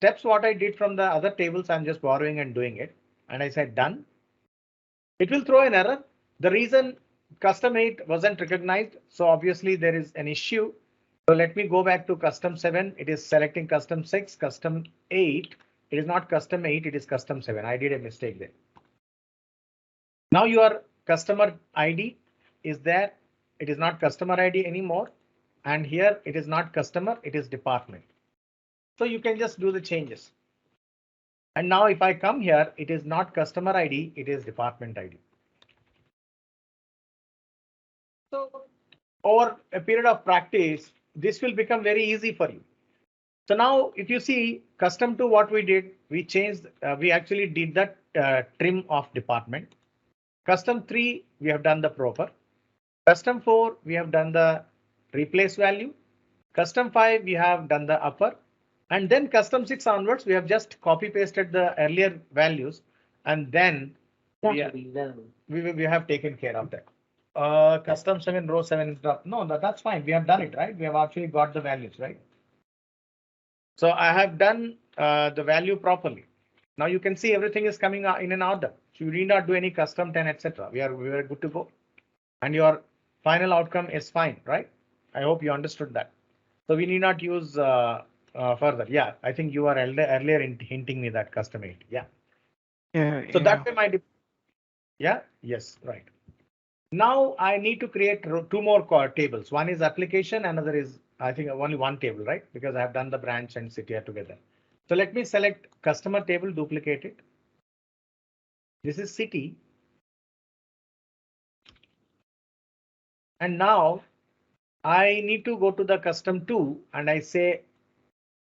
S2: steps what I did from the other tables, I'm just borrowing and doing it. And I said done. It will throw an error. The reason custom 8 wasn't recognized, so obviously there is an issue. So let me go back to custom 7. It is selecting custom 6, custom 8. It is not custom 8, it is custom 7. I did a mistake there. Now your customer ID is there. It is not customer ID anymore. And here it is not customer, it is department. So you can just do the changes. And now if I come here, it is not customer ID, it is department ID. So over a period of practice, this will become very easy for you. So now if you see custom to what we did, we changed, we actually did that trim of department. Custom 3, we have done the proper. Custom 4, we have done the replace value. Custom 5, we have done the upper. And then custom 6 onwards, we have just copy pasted the earlier values. And then we have taken care of that. Custom 7, row 7 is not. No, that's fine. We have done it, right? We have actually got the values, right? So I have done the value properly. Now you can see everything is coming in an order. So you need not do any custom 10, etc. We are good to go. And your final outcome is fine, right? I hope you understood that. So we need not use further. Yeah, I think you are earlier hinting me that custom 8. Yeah.
S1: Yeah,
S2: So
S1: yeah.
S2: that way yeah, yes, right. Now I need to create two more tables. One is application, another is, I think, only one table, right? Because I have done the branch and city together. So let me select customer table, duplicate it. This is city. And now I need to go to the custom 2 and I say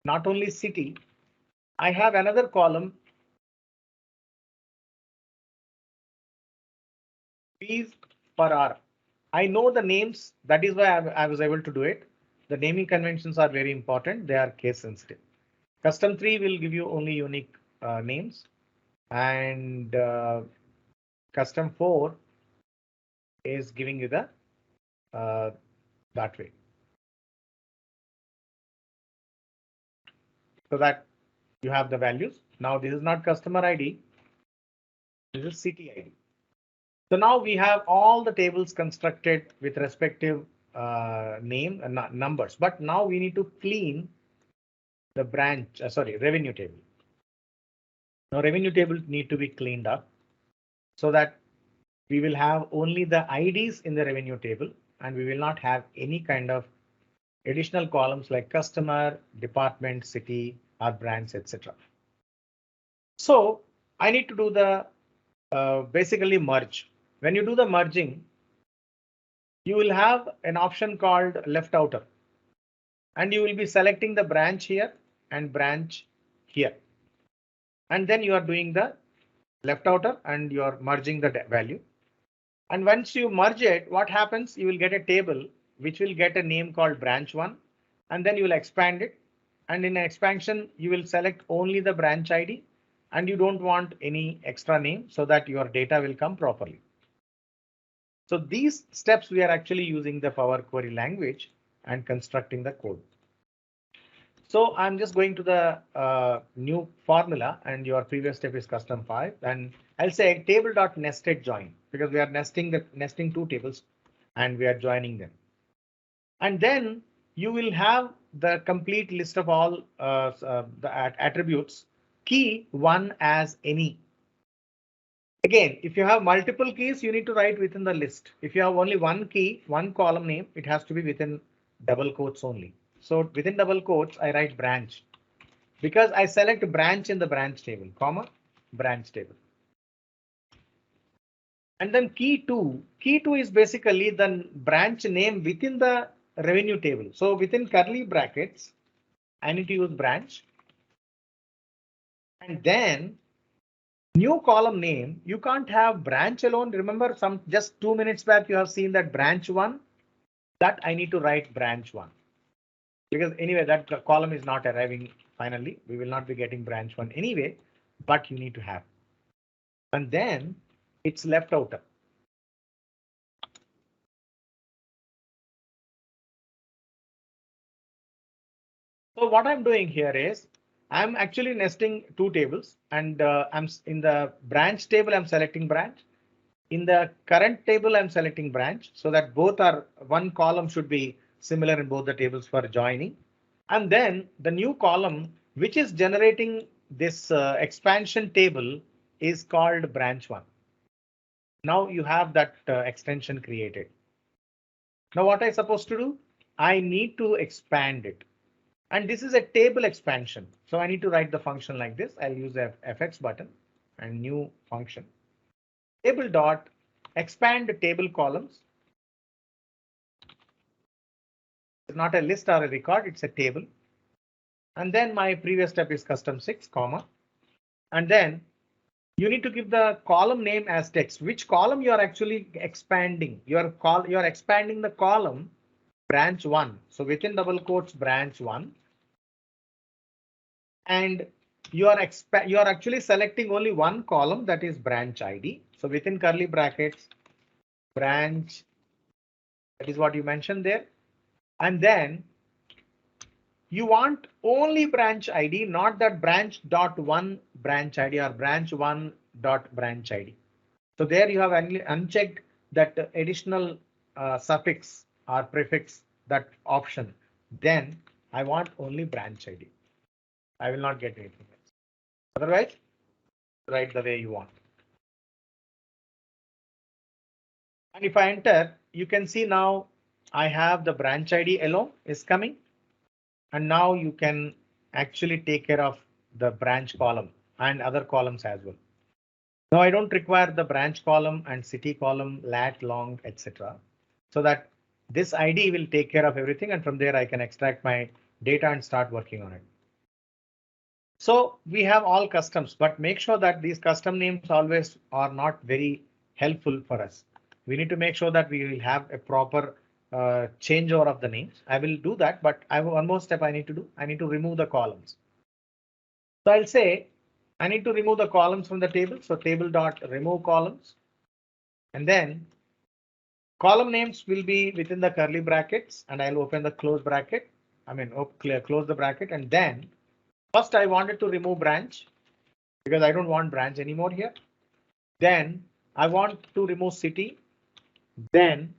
S2: not only city, I have another column, fees per hour. I know the names. That is why I was able to do it. The naming conventions are very important. They are case sensitive. Custom 3 will give you only unique names, and custom 4 is giving you the that way. So that you have the values. Now this is not customer ID. This is city ID. So now we have all the tables constructed with respective name and numbers. But now we need to clean the branch, revenue table. Now revenue table need to be cleaned up so that we will have only the IDs in the revenue table, and we will not have any kind of additional columns like customer, department, city, or branch, etc. So I need to do the basically merge. When you do the merging, you will have an option called left outer, and you will be selecting the branch here and branch here. And then you are doing the left outer and you are merging the value. And once you merge it, what happens? You will get a table which will get a name called branch 1, and then you will expand it. And in an expansion, you will select only the branch ID, and you don't want any extra name so that your data will come properly. So these steps we are actually using the Power Query language and constructing the code. So I'm just going to the new formula, and your previous step is custom 5, and I'll say table.nested join because we are nesting two tables and we are joining them. And then you will have the complete list of all the attributes, key one as any. Again, if you have multiple keys, you need to write within the list. If you have only one key, one column name, it has to be within double quotes only. So within double quotes, I write branch because I select branch in the branch table, comma, branch table. And then key two is basically the branch name within the revenue table. So within curly brackets, I need to use branch. And then New column name, you can't have branch alone. Remember just 2 minutes back, you have seen that branch one, that I need to write branch one. Because anyway, that column is not arriving finally. We will not be getting branch one anyway, but you need to have. And then it's left out. So what I'm doing here is I'm actually nesting two tables, and I'm in the branch table, I'm selecting branch. In the current table, I'm selecting branch, so that both are one column should be similar in both the tables for joining. And then the new column, which is generating this expansion table, is called branch one. Now you have that extension created. Now what I supposed to do? I need to expand it. And this is a table expansion. So I need to write the function like this. I'll use the fx button and new function. Table dot expand table columns. It's not a list or a record, it's a table. And then my previous step is custom 6, comma. And then you need to give the column name as text. Which column you are actually expanding? You're expanding the column branch 1. So within double quotes branch 1. And you are actually selecting only one column, that is branch ID. So within curly brackets, branch, that is what you mentioned there. And then you want only branch ID, not that branch dot one branch ID or branch one dot branch ID. So there you have unchecked that additional suffix or prefix, that option. Then I want only branch ID. I will not get anything else. Otherwise, write the way you want. And if I enter, you can see now I have the branch ID alone is coming. And now you can actually take care of the branch column and other columns as well. Now I don't require the branch column and city column, lat, long, etc. So that this ID will take care of everything. And from there I can extract my data and start working on it. So we have all customs, but make sure that these custom names always are not very helpful for us. We need to make sure that we will have a proper changeover of the names. I will do that, but I have one more step I need to do. I need to remove the columns. So I'll say I need to remove the columns from the table. So table dot remove columns. And then column names will be within the curly brackets, and I'll open the close bracket. I mean, close the bracket. And then first I wanted to remove branch because I don't want branch anymore here. Then I want to remove city. Then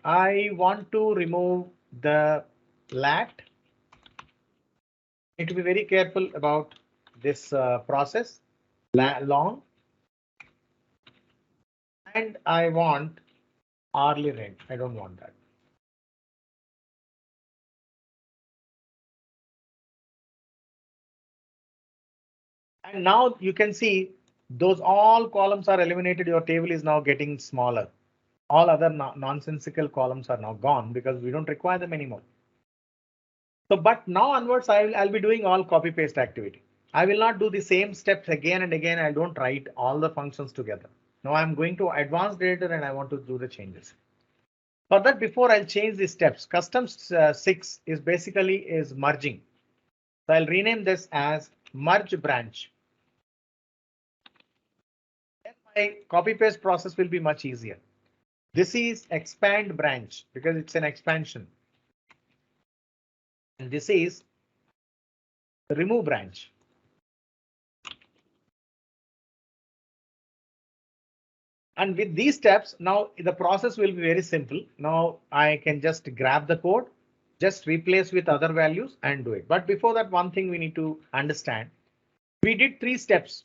S2: I want to remove the lat. Need to be very careful about this process. Long. And I want hourly rate. I don't want that. And now you can see those all columns are eliminated. Your table is now getting smaller. All other nonsensical columns are now gone because we don't require them anymore. So, but now onwards, I'll be doing all copy paste activity. I will not do the same steps again and again. I don't write all the functions together. Now I'm going to advanced editor and I want to do the changes. For that, before I'll change the steps, custom 6 is basically is merging. So I'll rename this as merge branch. Then my copy paste process will be much easier. This is expand branch because it's an expansion. And this is remove branch. And with these steps, now the process will be very simple. Now I can just grab the code, just replace with other values and do it. But before that, one thing we need to understand. We did 3 steps.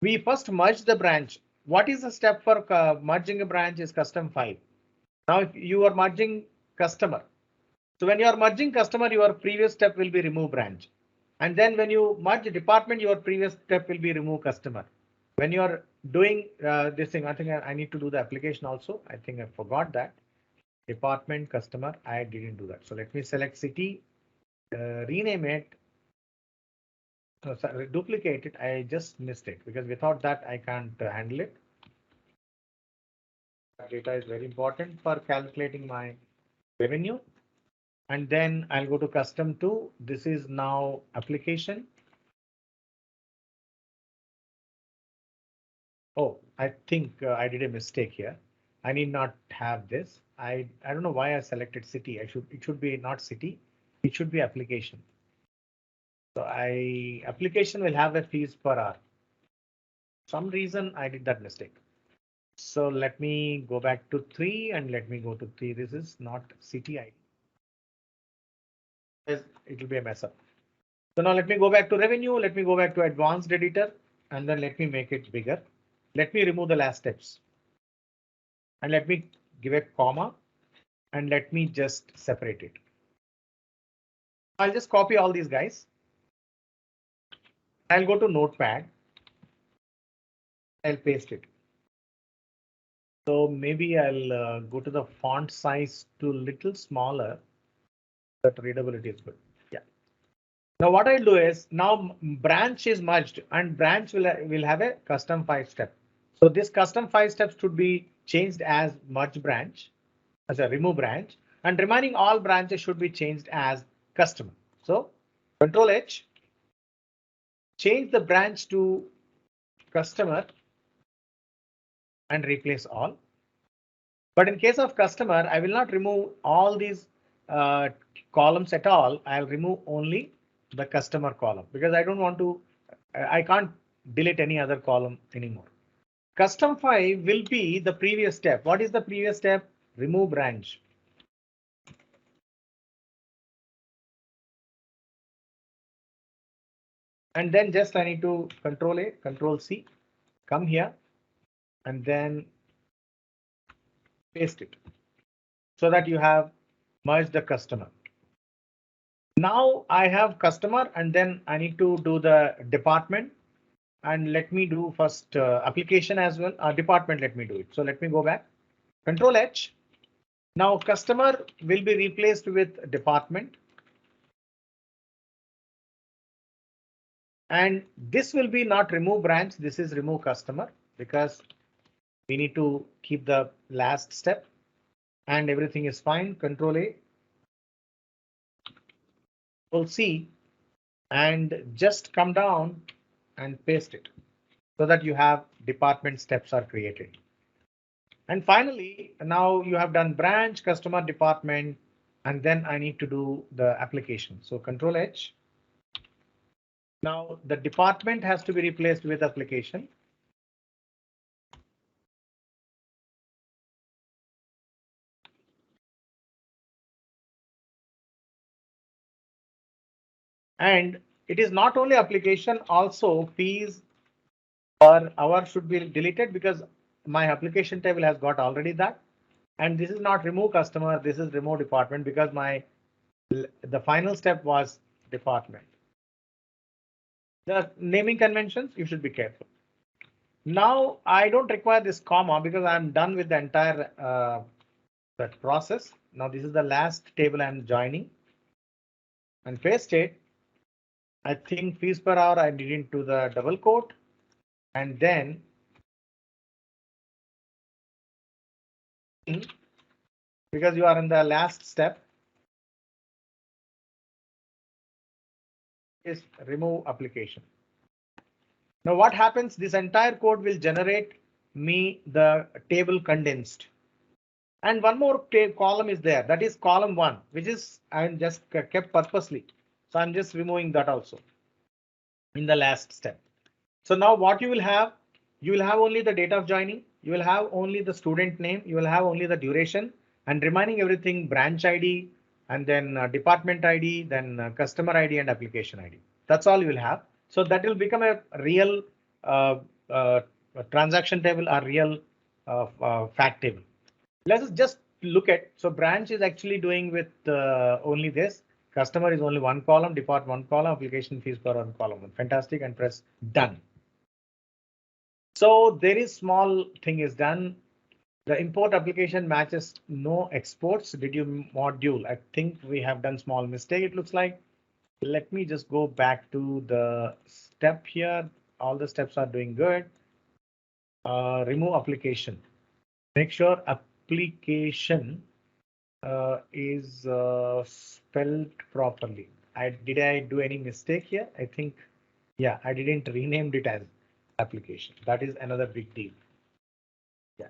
S2: We first merged the branch. What is the step for merging a branch is custom 5. Now if you are merging customer. So when you are merging customer, your previous step will be remove branch. And then when you merge department, your previous step will be remove customer. When you are doing this thing, I think I need to do the application also. I think I forgot that. Department customer, I didn't do that. So let me select city, rename it sorry, duplicate it. I just missed it because without that I can't handle it. Data is very important for calculating my revenue. And then I'll go to custom 2. This is now application. Oh, I think I did a mistake here. I need not have this. I don't know why I selected city. It should be not city. It should be application. So application will have a fees per hour. Some reason I did that mistake. So let me go back to 3 and let me go to 3. This is not city ID. It will be a mess up. So now let me go back to revenue. Let me go back to advanced editor and then let me make it bigger. Let me remove the last steps and let me give a comma and let me just separate it. I'll just copy all these guys. I'll go to Notepad. I'll paste it. So maybe I'll go to the font size to little smaller. That readability is good. Yeah. Now what I'll do is now branch is merged and branch will have a custom 5 step. So this custom 5 steps should be changed as merge branch, as a remove branch, and remaining all branches should be changed as customer. So Control H, change the branch to customer and replace all. But in case of customer, I will not remove all these columns at all. I'll remove only the customer column because I don't want to, I can't delete any other column anymore. Custom 5 will be the previous step. What is the previous step? Remove branch. And then just I need to Control A, Control C, come here and then paste it so that you have merged the customer. Now I have customer and then I need to do the department and let me do first application as well. Department, let me do it. So let me go back, Control H. Now customer will be replaced with department. And this will be not remove branch. This is remove customer because we need to keep the last step and everything is fine. Control A, Control C, and just come down and paste it so that you have department steps are created. And finally, now you have done branch, customer, department, and then I need to do the application. So Control H. Now the department has to be replaced with application. And it is not only application, also fees per hour should be deleted because my application table has got already that. And this is not remove customer, this is remove department because the final step was department. The naming conventions, you should be careful. Now I don't require this comma because I'm done with the entire that process. Now this is the last table I'm joining and paste it. I think fees per hour I did into the double quote and then because you are in the last step is remove application. Now what happens? This entire code will generate me the table condensed. And one more column is there. That is column 1, which is I'm just kept purposely. So I'm just removing that also in the last step. So now what you will have only the date of joining. You will have only the student name. You will have only the duration and remaining everything branch ID and then department ID, then customer ID and application ID. That's all you will have. So that will become a real uh, uh, transaction table or real fact table. Let's just look at. So branch is actually doing with only this. Customer is only one column, depart one column, application fees per one column. Fantastic, and press done. So there is small thing is done. The import application matches no exports. Did you module? I think we have done small mistake. It looks like Let me just go back to the step here. All the steps are doing good. Remove application. Make sure application is spelled properly. Did I do any mistake here? I think, yeah, I didn't rename it as application. That is another big deal. Yeah,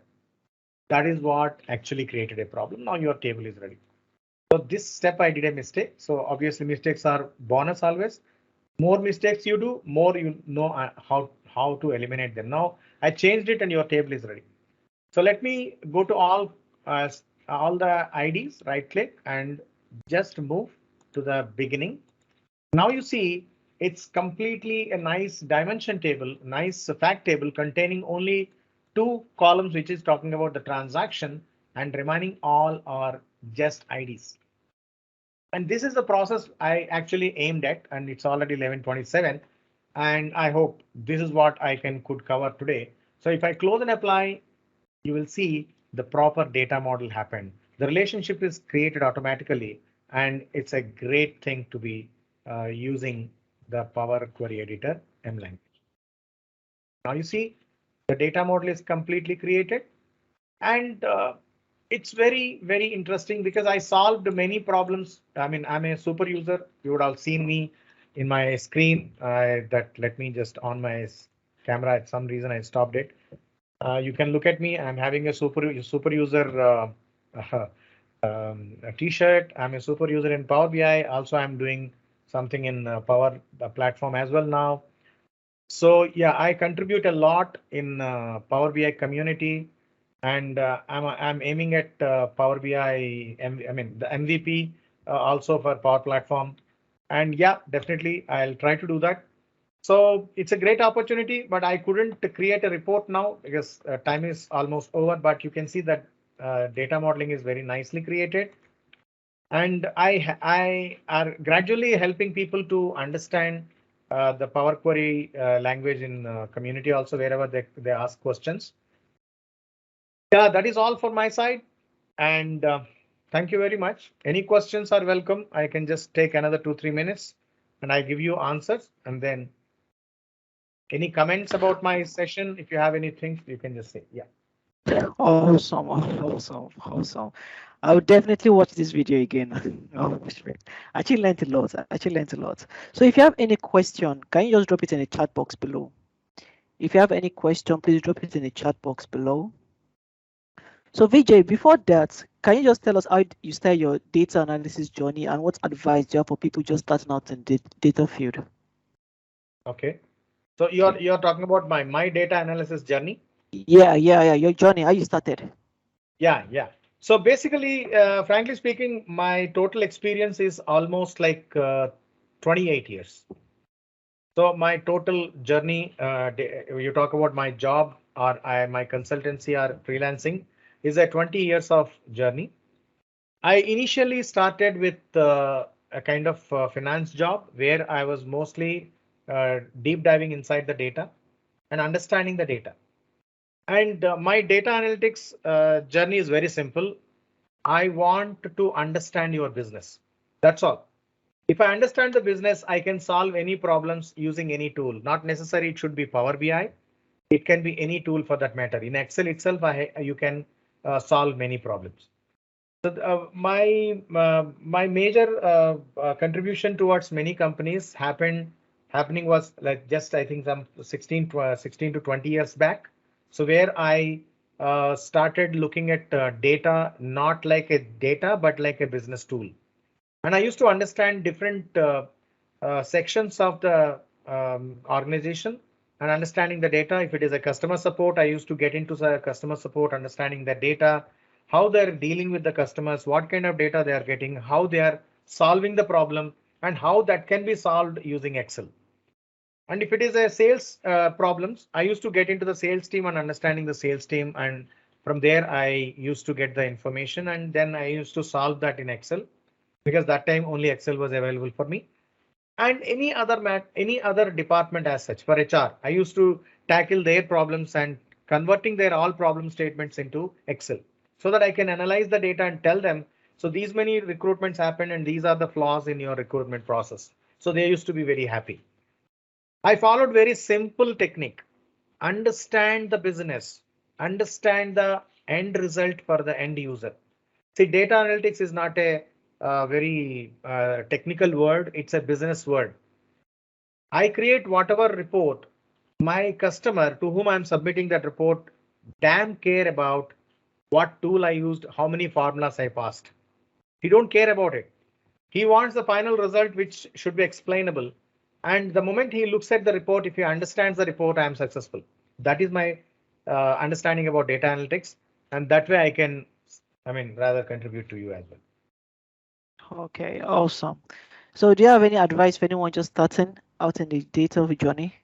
S2: that is what actually created a problem. Now your table is ready. So this step I did a mistake. So obviously mistakes are bonus always. More mistakes you do, more you know how to eliminate them. Now I changed it and your table is ready. So let me go to uh, all the IDs, right click and just move to the beginning. Now you see it's completely a nice dimension table, nice fact table containing only two columns, which is talking about the transaction, and remaining all are just IDs. And this is the process I actually aimed at, and it's already 11:27. And I hope this is what I could cover today. So if I close and apply, you will see the proper data model happen. The relationship is created automatically, and it's a great thing to be using the Power Query Editor M language. Now you see the data model is completely created, and it's very, very interesting because I solved many problems. I mean, I'm a super user. You would have seen me in my screen. That let me just on my camera. At some reason, I stopped it. You can look at me. I'm having a super user a t-shirt. I'm a super user in Power BI. Also, I'm doing something in Power Platform as well now. So yeah, I contribute a lot in Power BI community, and I'm aiming at Power BI. I mean the MVP also for Power Platform, and yeah, definitely I'll try to do that. So it's a great opportunity, but I couldn't create a report now because time is almost over. But you can see that data modeling is very nicely created, and I are gradually helping people to understand the Power Query language in community also wherever they ask questions. Yeah, that is all for my side, and thank you very much. Any questions are welcome. I can just take another 2-3 minutes, and I give you answers, and then any comments about my session? If you have anything, you can just say. Yeah.
S1: Awesome, awesome, awesome. I will definitely watch this video again. Oh, shit. I actually learned a lot. I actually learned a lot. So if you have any question, can you just drop it in the chat box below? If you have any question, please drop it in the chat box below. So Vijay, before that, can you just tell us how you start your data analysis journey and what advice do you have for people just starting out in the data field?
S2: Okay. So you're talking about my data analysis journey.
S1: Yeah. Your journey, how you started.
S2: Yeah, yeah. So basically, frankly speaking, my total experience is almost like 28 years. So my total journey, you talk about my job or my consultancy or freelancing, is a 20 years of journey. I initially started with a kind of finance job where I was mostly deep diving inside the data and understanding the data. And my data analytics journey is very simple. I want to understand your business. That's all. If I understand the business, I can solve any problems using any tool. Not necessary it should be Power BI. It can be any tool for that matter. In Excel itself, you can solve many problems. So my major contribution towards many companies happening was like just I think some 16 to 20 years back. So where I started looking at data not like a data but like a business tool, and I used to understand different sections of the organization and understanding the data. If it is a customer support, I used to get into the customer support, understanding the data, how they're dealing with the customers, what kind of data they are getting, how they are solving the problem, and how that can be solved using Excel. And if it is a sales problems, I used to get into the sales team and understanding the sales team. And from there, I used to get the information and then I used to solve that in Excel because that time only Excel was available for me. And any other department as such for HR, I used to tackle their problems and converting their all problem statements into Excel so that I can analyze the data and tell them, so these many recruitments happen and these are the flaws in your recruitment process. So they used to be very happy. I followed very simple technique. Understand the business, understand the end result for the end user. See, data analytics is not a very technical word, it's a business word. I create whatever report, my customer to whom I'm submitting that report damn care about what tool I used, how many formulas I passed. He don't care about it. He wants the final result, which should be explainable. And the moment he looks at the report, if he understands the report, I am successful. That is my understanding about data analytics. And that way I can, rather contribute to you as well.
S1: Okay, awesome. So do you have any advice for anyone just starting out in the data journey?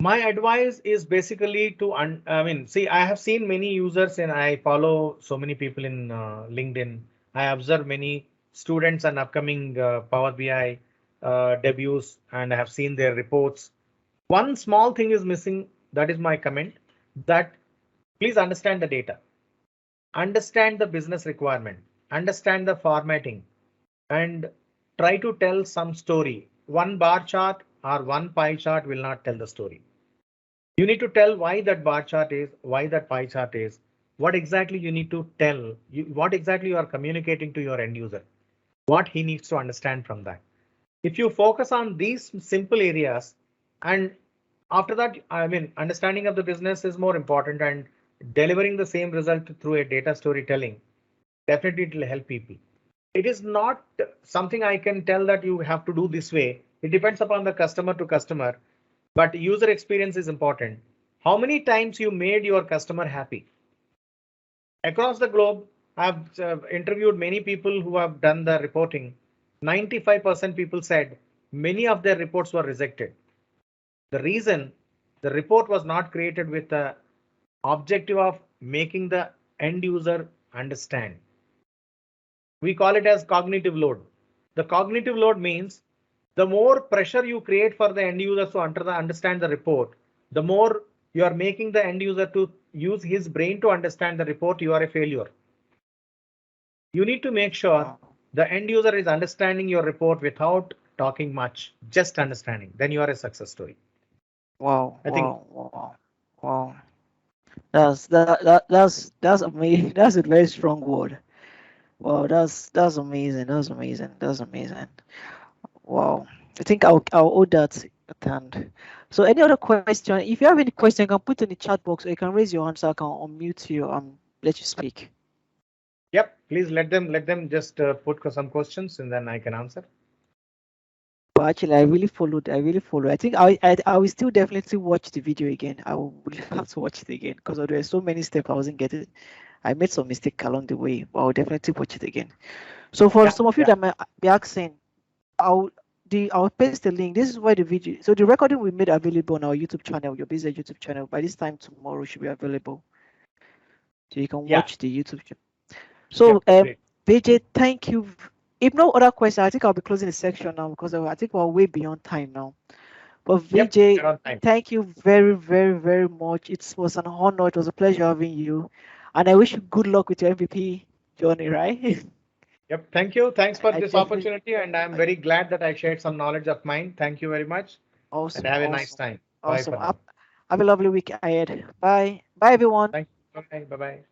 S2: My advice is basically to, see, I have seen many users and I follow so many people in LinkedIn. I observe many students and upcoming Power BI debuts, and I have seen their reports. One small thing is missing. That is my comment, that please understand the data, understand the business requirement, understand the formatting, and try to tell some story. One bar chart or one pie chart will not tell the story. You need to tell why that bar chart is, why that pie chart is, what exactly you need to tell, what exactly you are communicating to your end user, what he needs to understand from that. If you focus on these simple areas, and after that, understanding of the business is more important, and delivering the same result through a data storytelling, definitely it will help people. It is not something I can tell that you have to do this way. It depends upon the customer to customer, but user experience is important. How many times you made your customer happy? Across the globe, I've interviewed many people who have done the reporting. 95% people said many of their reports were rejected. The reason, the report was not created with the objective of making the end user understand. We call it as cognitive load. The cognitive load means the more pressure you create for the end user to understand the report, the more you are making the end user to use his brain to understand the report, you are a failure. You need to make sure
S1: Wow,
S2: the end user is understanding your report without talking much, just understanding. Then you are a success story.
S1: wow,
S2: I think,
S1: wow, wow, wow. That's amazing. That's a very strong word. Wow, that's amazing. That's amazing. That's amazing. Wow. I think I'll owe that at hand. So any other question? If you have any question, you can put in the chat box or you can raise your hand so I can unmute you and let you speak.
S2: yep, please let them just put some questions and then I can answer.
S1: But actually, I really followed. I really followed. I think I will still definitely watch the video again. I will have to watch it again because there were so many steps I wasn't getting. I made some mistake along the way, but I'll definitely watch it again. So for
S2: Yeah,
S1: some of you
S2: yeah,
S1: that might be asking, I'll paste the link. This is why the video. So the recording we made available on our YouTube channel, your business YouTube channel. By this time tomorrow should be available, so you can
S2: yeah,
S1: watch the YouTube channel.
S2: yep,
S1: So
S2: great.
S1: Vijay, thank you. If no other question, I think I'll be closing the section now because I think we're way beyond time now. But
S2: Yep,
S1: Vijay,
S2: you're on time.
S1: thank you very, very, very much. It was an honor. It was a pleasure having you, and I wish you good luck with your MVP journey. Right?
S2: Yep, thank you. Thanks for
S1: I
S2: this
S1: definitely.
S2: opportunity, and I'm very glad that I shared some knowledge of mine. Thank you very much, and
S1: Awesome,
S2: have a nice
S1: awesome,
S2: time. Bye
S1: awesome.
S2: for now.
S1: Have a lovely week ahead. Bye. Bye, everyone.
S2: Thank you. Bye. Bye. Bye.